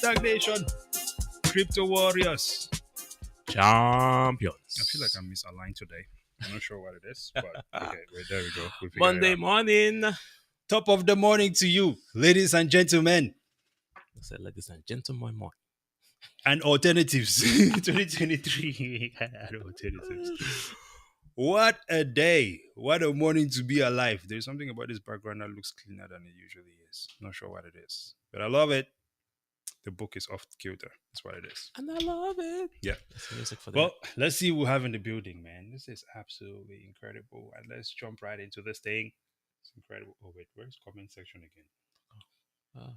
Stagnation, crypto warriors. Champions. I feel like I'm misaligned today. I'm not sure what it is, but okay, wait, there we go. We'll figure Monday it out. morning. Top of the morning to you, ladies and gentlemen, I said, ladies and gentlemen, and alternatives. 2023 and alternatives. What a day. What a morning to be alive. There's something about this background that looks cleaner than it usually is. Not sure what it is, but I love it. The book is off kilter. That's what it is. and I love it. Yeah. There's music for that. Well, let's see who we have in the building, man. This is absolutely incredible. And let's jump right into this thing. It's incredible. Oh, wait, where's comment section again?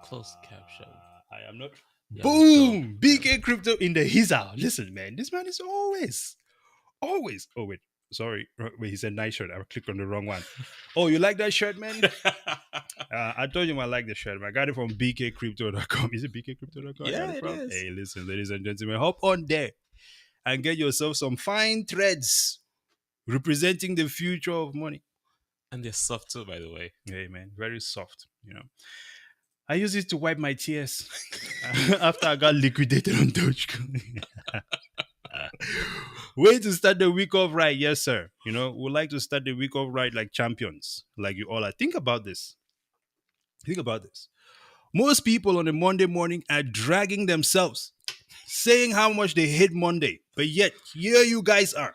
Closed caption. I am not. Yeah, Boom! BK Crypto in the hizza. Listen, man, this man is always. Oh, wait. Sorry. Wait, he said nice shirt. I clicked on the wrong one. Oh, you like that shirt, man? I told you I like the shirt. I got it from bkcrypto.com. Is it bkcrypto.com? Yeah, it is. Hey, listen, ladies and gentlemen, hop on there and get yourself some fine threads representing the future of money. And they're soft too, by the way. Hey, man, very soft, I use it to wipe my tears after I got liquidated on Dogecoin. Way to start the week off right, yes, sir. We like to start the week off right like champions, like you all are. Think about this. Most people on a Monday morning are dragging themselves, saying how much they hate Monday, but yet here you guys are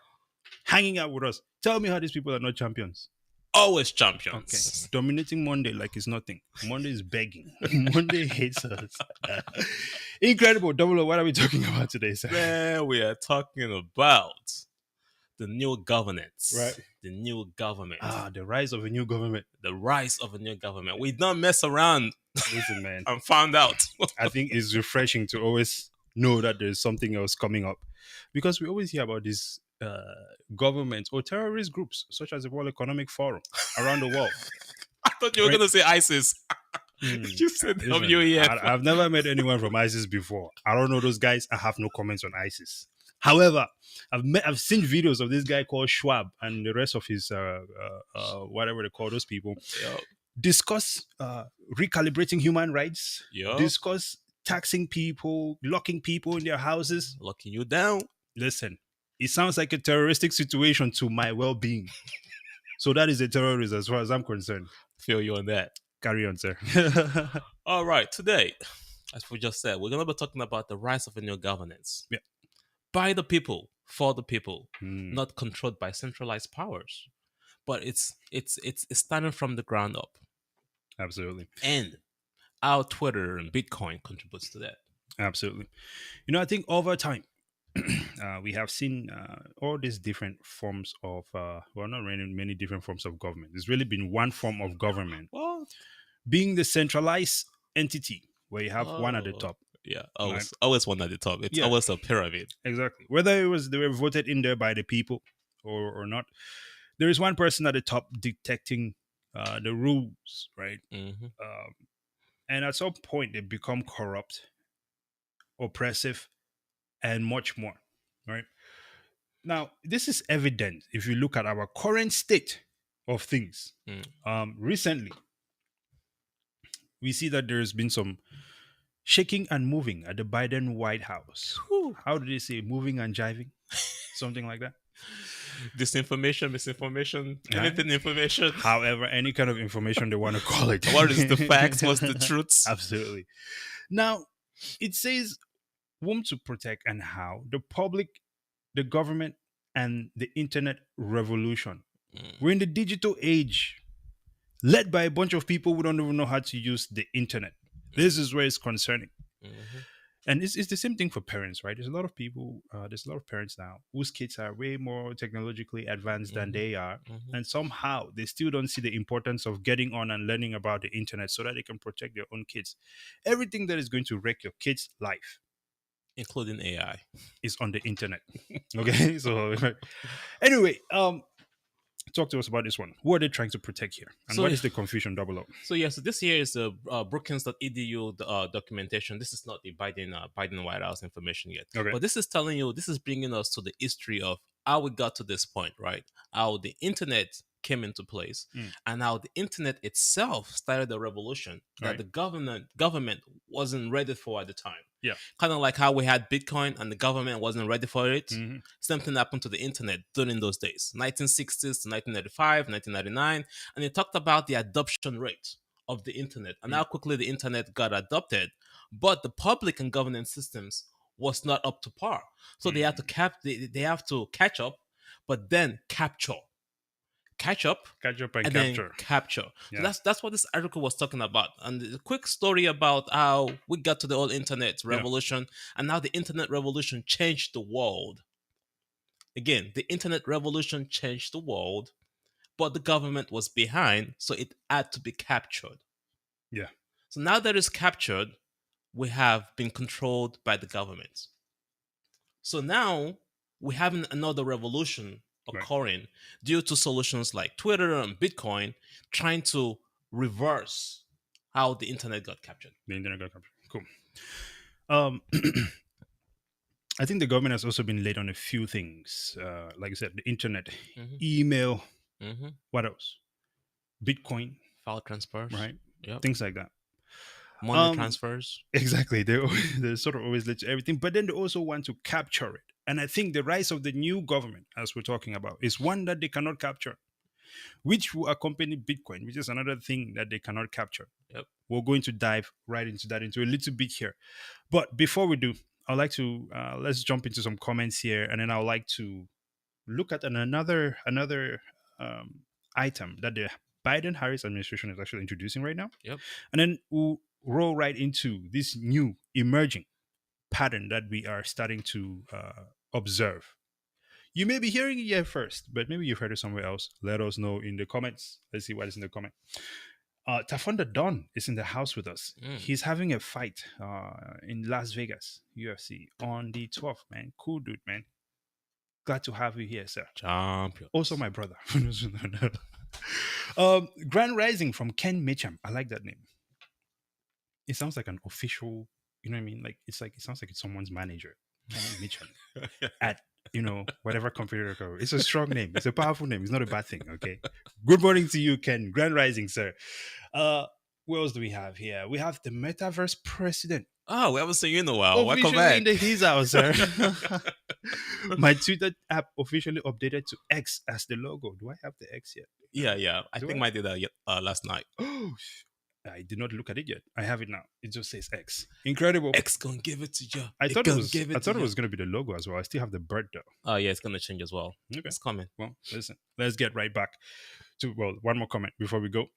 hanging out with us. Tell me how these people are not champions. Always champions. Okay. Dominating Monday like it's nothing. Monday is begging. Monday hates us. Incredible. Double O, what are we talking about today, sir? Man, we are talking about the new governance. Right. The new government. The rise of a new government. The rise of a new government. We don't mess around. Listen, man. and found out. I think it's refreshing to always know that there's something else coming up. Because we always hear about these governments or terrorist groups, such as the World Economic Forum around the world. I thought you were going to say ISIS. You said WEF. I've never met anyone from ISIS before. I don't know those guys. I have no comments on ISIS. However, I've seen videos of this guy called Schwab and the rest of his whatever they call those people discuss recalibrating human rights, discuss taxing people, locking people in their houses, locking you down. Listen, it sounds like a terroristic situation to my well-being. So that is a terrorist as far as I'm concerned. Feel you on that. Carry on, sir. All right, today, as we just said, we're going to be talking about the rise of a new governance. Yeah. By the people, for the people, not controlled by centralized powers. But it's starting from the ground up. Absolutely. And our Twitter and Bitcoin contributes to that. Absolutely. I think over time, we have seen all these different forms of, not really many different forms of government. There's really been one form of government. What? Being the centralized entity where you have one at the top. Yeah, always one at the top. It's always a pyramid. Exactly. Whether they were voted in there by the people or not, there is one person at the top dictating the rules, right? Mm-hmm. And at some point, they become corrupt, oppressive, and much more, right? Now, this is evident if you look at our current state of things. Recently, we see that there's been some shaking and moving at the Biden White House. Whew. How do they say moving and jiving? Something like that. Disinformation, misinformation, anything information. However, any kind of information they want to call it. What is the facts? What's the truths? Absolutely. Now, it says whom to protect and how. The public, the government, and the internet revolution. We're in the digital age, led by a bunch of people who don't even know how to use the internet. This is where it's concerning. Mm-hmm. And it's the same thing for parents, right? There's a lot of parents now whose kids are way more technologically advanced than they are. Mm-hmm. And somehow they still don't see the importance of getting on and learning about the internet so that they can protect their own kids. Everything that is going to wreck your kid's life, including AI. is on the internet. Okay, so anyway, talk to us about this one. What are they trying to protect here, and So what is the confusion double up? So yeah, so this here is the Brookings.edu documentation. This is not the Biden White House information yet, Okay. but this is telling you, this is bringing us to the history of how we got to this point, right? How the internet came into place, Mm. and how the internet itself started a revolution that Right. the government wasn't ready for at the time. Yeah. Kind of like how we had Bitcoin and the government wasn't ready for it. Hmm. Something happened to the internet during those days, 1960s to 1995, 1999, and it talked about the adoption rate of the internet and how quickly the internet got adopted. But the public and governance systems was not up to par, so they have to they have to catch up, but then catch up, Catch up and and then capture. capture. So Yeah. that's what this article was talking about. And a quick story about how we got to the whole internet Yeah. revolution and how the internet revolution changed the world. Again, the internet revolution changed the world, but the government was behind, so it had to be captured. Yeah. So now that it's captured, we have been controlled by the government. So now we have another revolution Right. occurring due to solutions like Twitter and Bitcoin trying to reverse how the internet got captured. The internet got captured. Cool. Um, I think the government has also been late on a few things. Like I said, the internet, Mm-hmm. email, Mm-hmm. what else? Bitcoin, File transfers. right? Yep. Things like that. Money transfers. Exactly. They sort of always let you everything, but then they also want to capture it. And I think the rise of the new government, as we're talking about, is one that they cannot capture, which will accompany Bitcoin, which is another thing that they cannot capture. Yep. We're going to dive right into that into a little bit here. But before we do, I'd like to let's jump into some comments here, and then I'd like to look at another um, item that the Biden Harris administration is actually introducing right now, Yep. and then we'll roll right into this new emerging pattern that we are starting to observe. You may be hearing it here first, but maybe you've heard it somewhere else. Let us know in the comments. Let's see what is in the comment. Tafanda Don is in the house with us. Mm. He's having a fight in Las Vegas, UFC, on the 12th, man. Cool dude, man. Glad to have you here, sir. Champions. Also, my brother. Grand Rising from Ken Mitcham. I like that name. It sounds like an official, you know what I mean? Like it sounds like it's someone's manager. Ken Mitcham at whatever computer code. It's a strong name. It's a powerful name. It's not a bad thing. Okay. Good morning to you, Ken. Grand Rising, sir. What else do we have here? We have the Metaverse president. Oh, we haven't seen you in a while. Welcome Officially back. in his house, sir. My Twitter app officially updated to X as the logo. Do I have the X yet? Yeah. I Do think I did that last night. Oh, I did not look at it yet. I have it now. It just says X. Incredible. X gonna give it to you. I thought it was going to be the logo as well. I still have the bird though. Oh yeah, it's gonna change as well. Okay. It's coming. Well, listen. Let's get right back to one more comment before we go.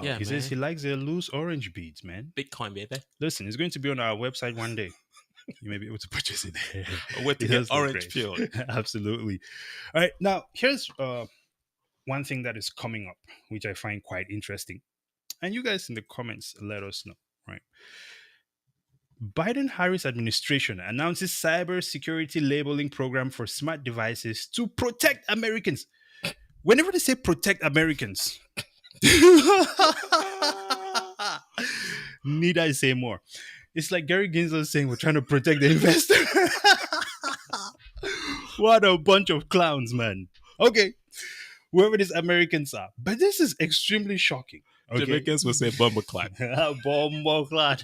Yeah, he says he likes the loose orange beads, man. Bitcoin, baby. Listen, it's going to be on our website one day. You may be able to purchase it there. With the orange peel. Absolutely. All right. Now, here's one thing that is coming up, which I find quite interesting. And you guys in the comments, let us know, right? Biden-Harris administration announces cybersecurity labeling program for smart devices to protect Americans. Whenever they say protect Americans, need I say more? It's like Gary Gensler saying we're trying to protect the investor. What a bunch of clowns, man. Okay, whoever these Americans are. But this is extremely shocking. Okay? Jamaicans will say bumbleclad. Bumbleclad.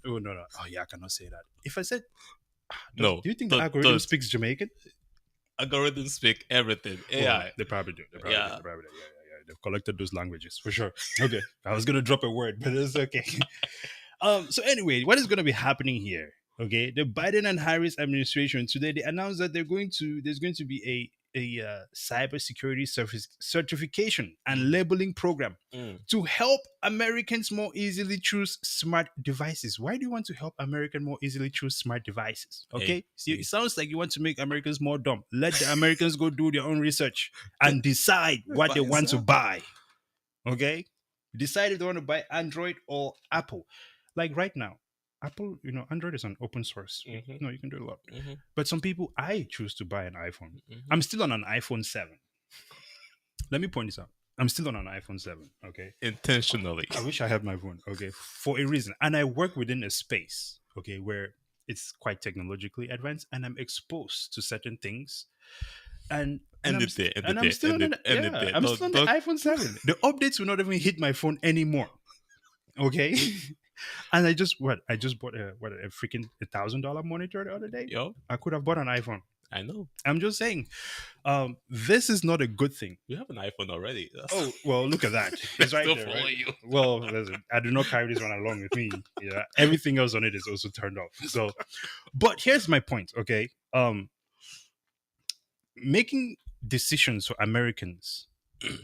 Oh, no. Oh, yeah, I cannot say that. If I said, No. Do you think the algorithm speaks Jamaican? Algorithms speak everything. AI. Well, they probably do. Yeah. They've collected those languages for sure. Okay. I was going to drop a word, but it's okay. So anyway, what is going to be happening here? Okay, the Biden and Harris administration today, they announced that there's going to be a cybersecurity certification and labeling program to help Americans more easily choose smart devices. Why do you want to help Americans more easily choose smart devices? Okay, it sounds like you want to make Americans more dumb. Let the Americans go do their own research and decide what they want to buy. Okay, decide if they want to buy Android or Apple. Like right now, Apple, Android is an open source. Mm-hmm. You can do a lot. Mm-hmm. But some people, I choose to buy an iPhone. Mm-hmm. I'm still on an iPhone 7. Let me point this out. I'm still on an iPhone 7. Okay. Intentionally. I wish I had my phone. Okay. For a reason. And I work within a space, okay, where it's quite technologically advanced and I'm exposed to certain things. And End I'm it there. End it and I'm there. still on End it there. I'm still on the Don't. iPhone 7. The updates will not even hit my phone anymore. Okay. And I just bought a freaking $1,000 monitor the other day. Yo, I could have bought an iPhone. I know. I'm just saying, this is not a good thing. You have an iPhone already. Oh well, look at that. I It's right still there, follow right? you. Well, listen, I do not carry this one along with me. Yeah, everything else on it is also turned off. So, but here's my point. Okay, making decisions for Americans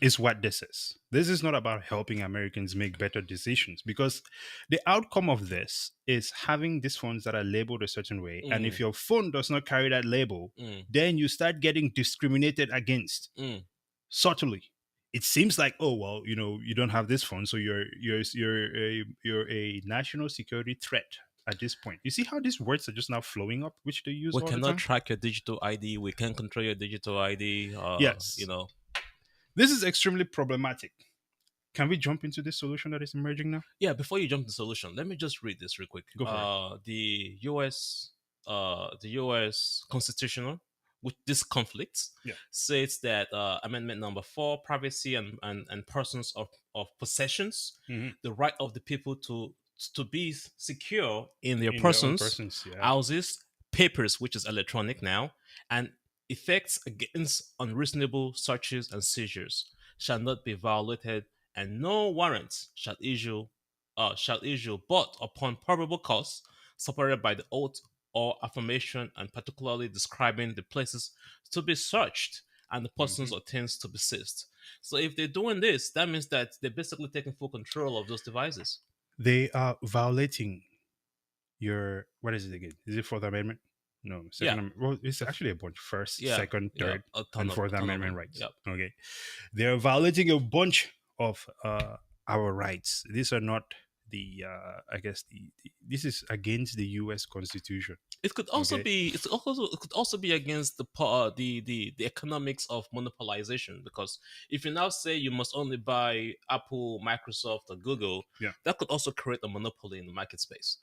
is what this is. This is not about helping Americans make better decisions because the outcome of this is having these phones that are labeled a certain way. And if Mm, your phone does not carry that label, mm, then you start getting discriminated against mm. subtly. It seems like, oh well, you don't have this phone, so you're a national security threat at this point. You see how these words are just now flowing up, which they use We all the cannot time. track your digital ID. We can control your digital ID. Yes, this is extremely problematic. Can we jump into this solution that is emerging now? Yeah. Before you jump to the solution, let me just read this real quick. Go for it. The U.S. Constitutional, with this conflicts, Yeah. says that Amendment Number 4, privacy and persons of possessions, Hmm. the right of the people to be secure in their In their own persons, persons, yeah. houses, papers, which is electronic now, and effects against unreasonable searches and seizures shall not be violated, and no warrants shall issue but upon probable cause, supported by the oath or affirmation, and particularly describing the places to be searched and the persons Hmm. or things to be seized. So if they're doing this, that means that they're basically taking full control of those devices. They are violating your, what is it again? Is it Fourth Amendment? No, Yeah, Well, it's actually a bunch: First, yeah, Second, yeah, Third, a and Fourth ton of Amendment them. rights. Yep. Okay, they are violating a bunch of our rights. These are not the I guess this is against the U.S. Constitution. It could also Okay. be. It could also be against the economics of monopolization, because if you now say you must only buy Apple, Microsoft, or Google, Yeah. that could also create a monopoly in the market space.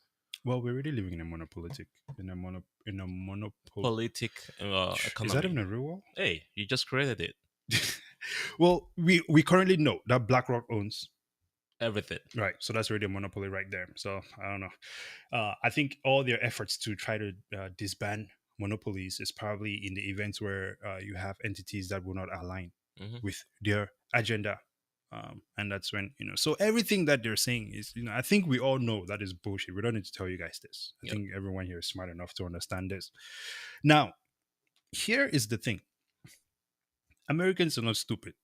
Well, we're really living in a monopolitic in a monopol. Politic Is that economy. even a real wall? Hey, you just created it. Well, we currently know that BlackRock owns. Everything. Right, so that's already a monopoly right there. So I don't know. I think all their efforts to try to disband monopolies is probably in the events where you have entities that will not align Hmm. with their agenda, and that's when So everything that they're saying is, I think we all know that is bullshit. We don't need to tell you guys this. I Yep. think everyone here is smart enough to understand this. Now, here is the thing: Americans are not stupid.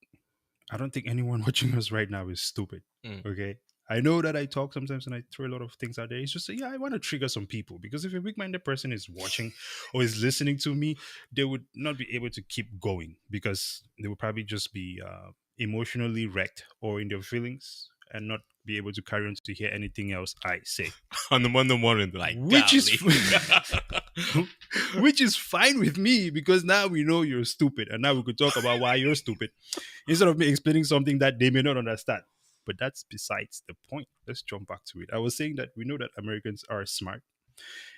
I don't think anyone watching us right now is stupid. Mm. Okay. I know that I talk sometimes and I throw a lot of things out there. It's just, yeah, I want to trigger some people because if a weak minded person is watching or is listening to me, they would not be able to keep going because they would probably just be emotionally wrecked or in their feelings and not be able to carry on to hear anything else I say. On the Monday morning, like, Which is golly. which is fine with me because now we know you're stupid and now we could talk about why you're stupid instead of me explaining something that they may not understand. But that's besides the point. Let's jump back to it. I was saying that we know that Americans are smart,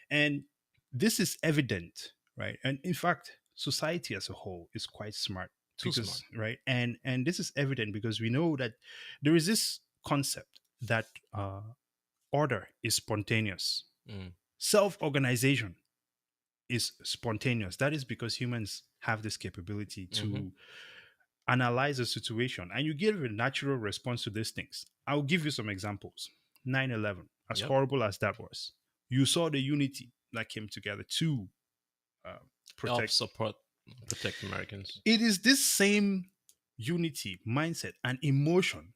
and this is evident, right? And in fact, society as a whole is quite smart Too smart. because, right? And this is evident because we know that there is this concept that order is spontaneous, Mm. self-organization is spontaneous. That is because humans have this capability Hmm. to analyze a situation and you give a natural response to these things. I'll give you some examples. 9/11, as Yep. horrible as that was, you saw the unity that came together to uh, Help protect. support protect Americans. It is this same unity, mindset, and emotion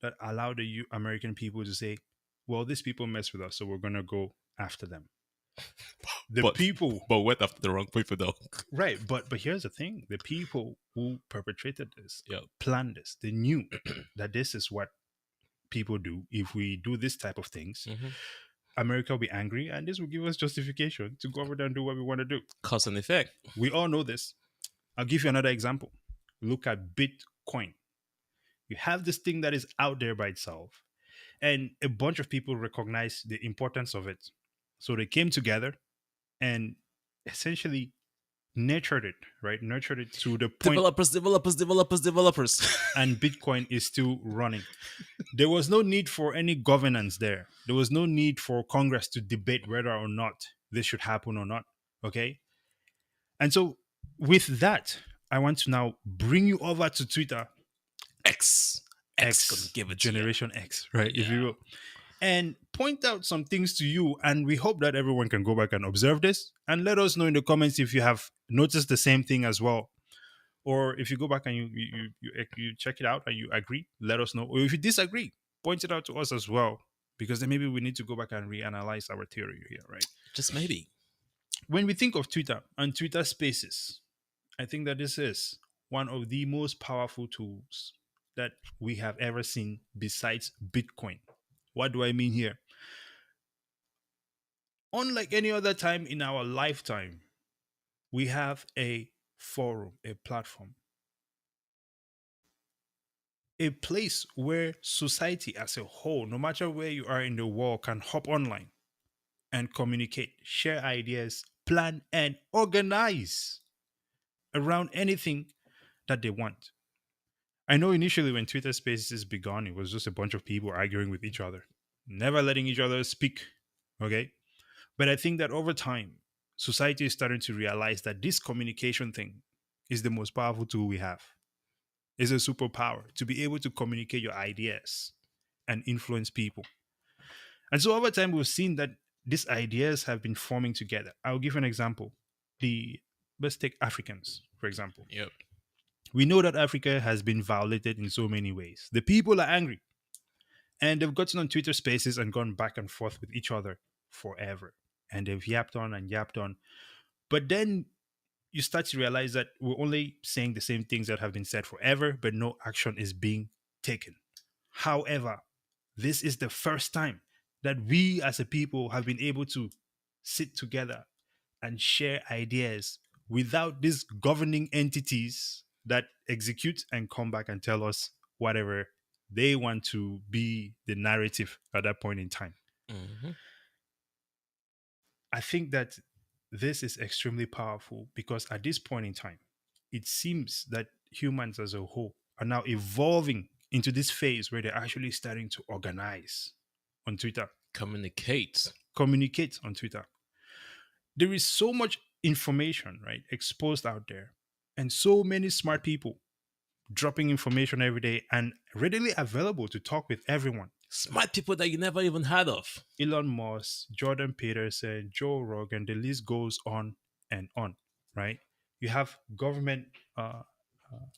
that allowed the American people to say, well, these people mess with us, so we're going to go after them. The But people. but went after the wrong people though. Right, but here's the thing: the people who perpetrated this, Yep. planned this, they knew that this is what people do if we do this type of things. Hmm. America will be angry, and this will give us justification to go over there and do what we want to do. Cause and effect. We all know this. I'll give you another example. Look at Bitcoin. You have this thing that is out there by itself, and a bunch of people recognize the importance of it. So they came together and essentially nurtured it, right? Nurtured it to the point, Developers. and Bitcoin is still running. There was no need for any governance there. There was no need for Congress to debate whether or not this should happen or not. Okay. And so, with that, I want to now bring you over to Twitter, X gonna X, give it to you. Generation X, right? If you Yeah. will, and point out some things to you. And we hope that everyone can go back and observe this and let us know in the comments if you have noticed the same thing as well. Or if you go back and you check it out and you agree, let us know. Or if you disagree, point it out to us as well. Because then maybe we need to go back and reanalyze our theory here, right? Just maybe. When we think of Twitter and Twitter Spaces, I think that this is one of the most powerful tools that we have ever seen besides Bitcoin. What do I mean here? Unlike any other time in our lifetime, we have a forum, a platform, a place where society as a whole, no matter where you are in the world, can hop online and communicate, share ideas, plan, and organize around anything that they want. I know initially when Twitter Spaces began, it was just a bunch of people arguing with each other, never letting each other speak. Okay. But I think that over time, society is starting to realize that this communication thing is the most powerful tool we have. It's a superpower to be able to communicate your ideas and influence people. And so over time, we've seen that these ideas have been forming together. I'll give an example. The Let's take Africans, for example. Yep. We know that Africa has been violated in so many ways. The people are angry, and they've gotten on Twitter Spaces and gone back and forth with each other forever. And they've yapped on and yapped on. But then you start to realize that we're only saying the same things that have been said forever, but no action is being taken. However, this is the first time that we as a people have been able to sit together and share ideas without these governing entities that execute and come back and tell us whatever they want to be the narrative at that point in time. Hmm. I think that this is extremely powerful because at this point in time, it seems that humans as a whole are now evolving into this phase where they're actually starting to organize on Twitter, Communicate. communicate on Twitter. There is so much information, right, exposed out there, and so many smart people dropping information every day and readily available to talk with everyone. Smart people that you never even heard of. Elon Musk, Jordan Peterson, Joe Rogan, the list goes on, right? You have government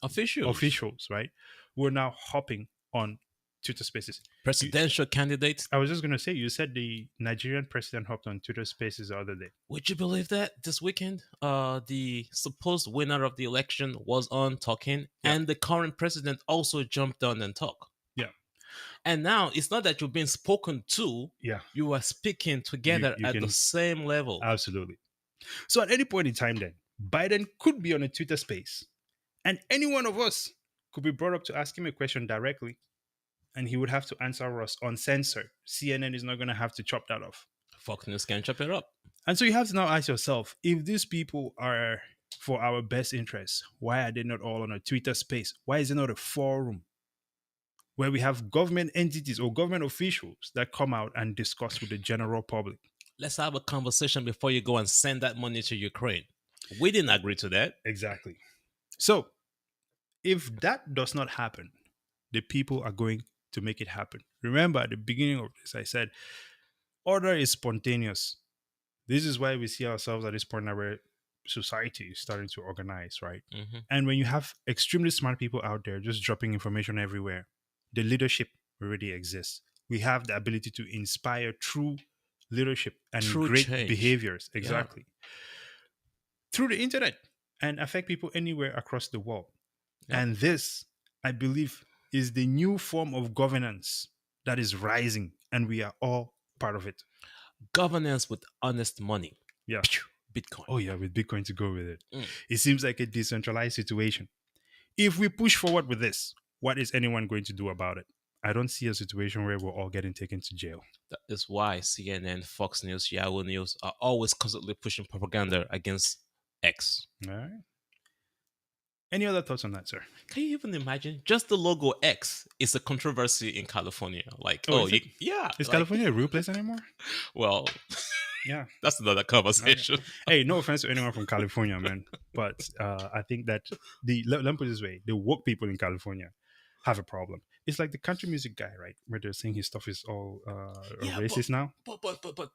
Officials. officials, right? Who are now hopping on Twitter Spaces. Presidential candidates. I was just going to say, you said the Nigerian president hopped on Twitter Spaces the other day. Would you believe that this weekend, the supposed winner of the election was on talking, Yeah. and the current president also jumped on and talked. Yeah. And now it's not that you're being spoken to; Yeah. you are speaking together You at the can same level. absolutely. So at any point in time, then Biden could be on a Twitter Space, and any one of us could be brought up to ask him a question directly, and he would have to answer us uncensored. CNN is not going to have to chop that off. Fox News can chop it up. And so you have to now ask yourself, if these people are for our best interests, why are they not all on a Twitter Space? Why is it not a forum where we have government entities or government officials that come out and discuss with the general public? Let's have a conversation before you go and send that money to Ukraine. We didn't agree to that. Exactly. So if that does not happen, the people are going to make it happen. Remember, at the beginning of this, I said order is spontaneous. This is why we see ourselves at this point now where society is starting to organize, right? Mm-hmm. And when you have extremely smart people out there just dropping information everywhere, the leadership already exists. We have the ability to inspire true leadership and True great change. behaviors. Yeah. Exactly. Through the internet and affect people anywhere across the world. Yep. And this, I believe, is the new form of governance that is rising, and we are all part of it. Governance with honest money. Yeah. Bitcoin. Oh yeah, with Bitcoin to go with it. Mm. It seems like a decentralized situation. If we push forward with this, what is anyone going to do about it? I don't see a situation where we're all getting taken to jail. That is why CNN, Fox News, Yahoo News are always constantly pushing propaganda against X. All right. Any other thoughts on that, sir? Can you even imagine? Just the logo X is a controversy in California. Like, Oh, is it? yeah, Is like, California a real place anymore? well, Yeah. that's another conversation. Hey, no offense to anyone from California, man, but I think that let me put it this way: the woke people in California have a problem. It's like the country music guy, right? Where they're saying his stuff is all Yeah, racist now. but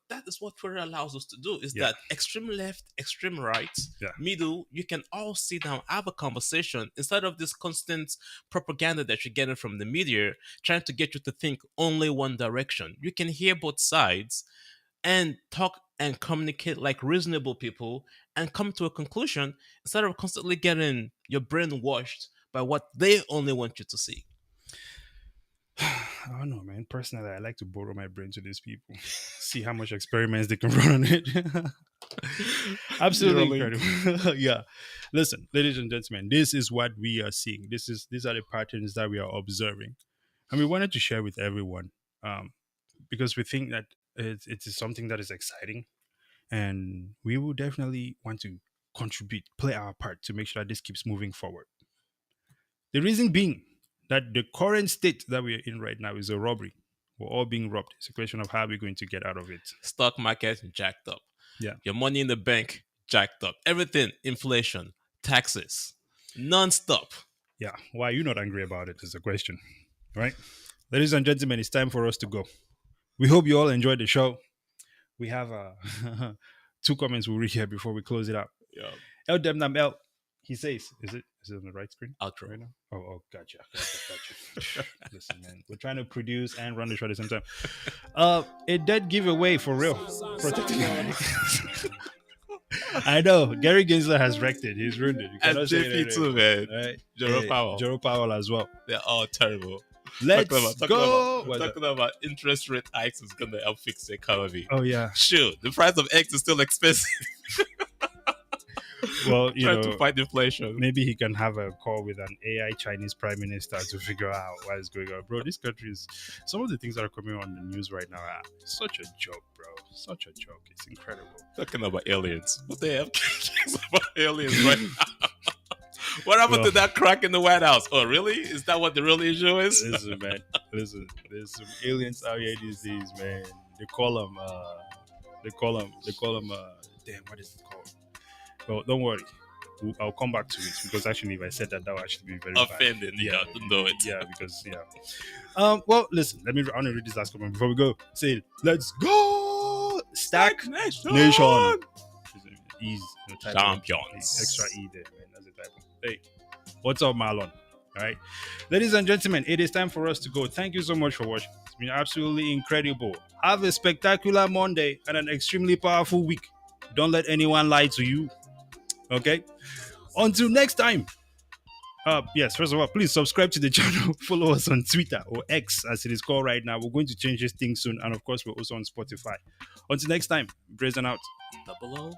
that is what Twitter allows us to do. Is Yeah. that extreme left, extreme right, Yeah. middle? You can all sit down, have a conversation instead of this constant propaganda that you're getting from the media, trying to get you to think only one direction. You can hear both sides and talk and communicate like reasonable people and come to a conclusion instead of constantly getting your brain washed by what they only want you to see. I don't know, man. Personally, I like to borrow my brain to these people, see how much experiments they can run on it. Absolutely incredible. Yeah. Listen, ladies and gentlemen, this is what we are seeing. These are the patterns that we are observing, and we wanted to share with everyone, because we think that it is something that is exciting, and we will definitely want to contribute, play our part to make sure that this keeps moving forward. The reason being that the current state that we are in right now is a robbery. We're all being robbed. It's a question of how we're going to get out of it. Stock market jacked up. Yeah. Your money in the bank jacked up. Everything, inflation, taxes, non-stop. Yeah. Why are you not angry about it is the question, right? Ladies and gentlemen, it's time for us to go. We hope you all enjoyed the show. We have two comments we'll read here before we close it out. Yeah. El Demnam El, he says, is it on the right screen? Outro. Right now? Oh, gotcha. Listen, man, we're trying to produce and run the show at the same time. A dead giveaway for real. Protecting I know. Gary Gensler has wrecked it. He's ruined it. You And cannot say JP it too, anyway. man. Right? Jerome Powell. Jerome Powell as well. They're all terrible. Let's Talking go. about, talking about interest rate hikes is going to help fix the economy. Oh yeah. Sure, the price of eggs is still expensive. Well, you Trying know, to fight inflation. maybe he can have a call with an AI Chinese prime minister to figure out what is going on. Bro, this country is, some of the things that are coming on the news right now are such a joke, bro. Such a joke. It's incredible. Talking about aliens. What they have about aliens right now? What happened to that crack in the White House? Oh, really? Is that what the real issue is? Listen, man. Listen, there's some aliens out here these days, man. They call them, damn, what is it called? Well, don't worry. I'll come back to it because actually, if I said that, that would actually be very Offended. bad. Yeah, don't know it. Yeah, because well, listen. I want to read this last comment before we go. Say, let's go, Stack Nation. Nation. Ease, Champions. Extra E there, man. That's the type of. Hey, what's up, Marlon? All right, ladies and gentlemen, it is time for us to go. Thank you so much for watching. It's been absolutely incredible. Have a spectacular Monday and an extremely powerful week. Don't let anyone lie to you. Okay. Until next time. Yes, first of all, please subscribe to the channel. Follow us on Twitter or X as it is called right now. We're going to change this thing soon. And of course, we're also on Spotify. Until next time, Brazen out. Double O.